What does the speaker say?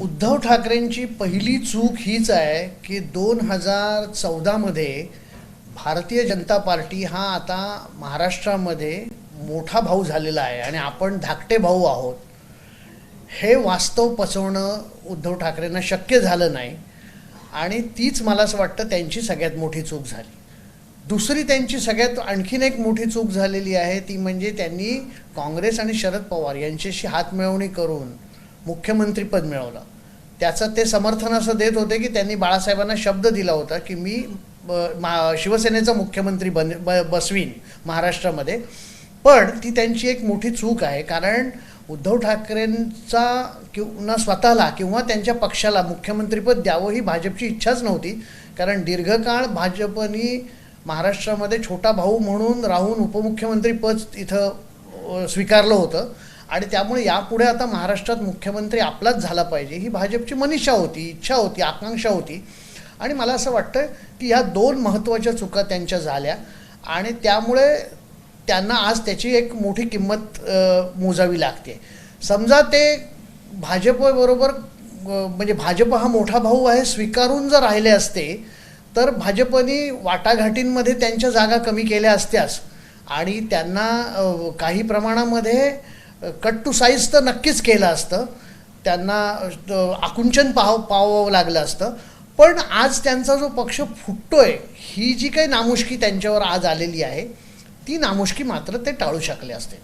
उद्धव ठाकरेंची पहिली चूक हीच आहे की 2014 मध्ये भारतीय जनता पार्टी हा आता महाराष्ट्रामध्ये मोठा भाऊ झालेला आहे आणि आपण धाकटे भाऊ आहोत. हे वास्तव पचवणं उद्धव ठाकरेंना शक्य झालं नाही आणि तीच मला असं वाटतं त्यांची सगळ्यात मोठी चूक झाली. दुसरी त्यांची सगळ्यात आणखीन एक मोठी चूक झालेली आहे ती म्हणजे त्यांनी काँग्रेस आणि शरद पवार यांच्याशी हातमिळवणी करून मुख्यमंत्रीपद मिळवलं. त्याचं ते समर्थन असं देत होते की त्यांनी बाळासाहेबांना शब्द दिला होता की मी शिवसेनेचा मुख्यमंत्री बसवीन महाराष्ट्रामध्ये. पण ती त्यांची एक मोठी चूक आहे, कारण उद्धव ठाकरेंचा किंवा स्वतःला किंवा त्यांच्या पक्षाला मुख्यमंत्रीपद द्यावं ही भाजपची इच्छाच नव्हती. कारण दीर्घकाळ भाजपनी महाराष्ट्रामध्ये छोटा भाऊ म्हणून राहून उपमुख्यमंत्रीपद इथं स्वीकारलं होतं आणि त्यामुळे यापुढे आता महाराष्ट्रात मुख्यमंत्री आपलाच झाला पाहिजे ही भाजपची मनीषा होती, इच्छा होती, आकांक्षा होती. आणि मला असं वाटतं की ह्या दोन महत्त्वाच्या चुका त्यांच्या झाल्या आणि त्यामुळे त्यांना आज त्याची एक मोठी किंमत मोजावी लागते. समजा ते भाजपबरोबर म्हणजे भाजप हा मोठा भाऊ आहे स्वीकारून जर राहिले असते तर भाजपनी वाटाघाटींमध्ये त्यांच्या जागा कमी केल्या असत्याच आणि त्यांना काही प्रमाणामध्ये कट टू साईज तर नक्कीच केलं असतं, त्यांना आकुंचन पाहावं लागलं असतं. पण आज त्यांचा जो पक्ष फुटतोय ही जी काही नामुष्की त्यांच्यावर आज आलेली आहे ती नामुष्की मात्र ते टाळू शकले असते.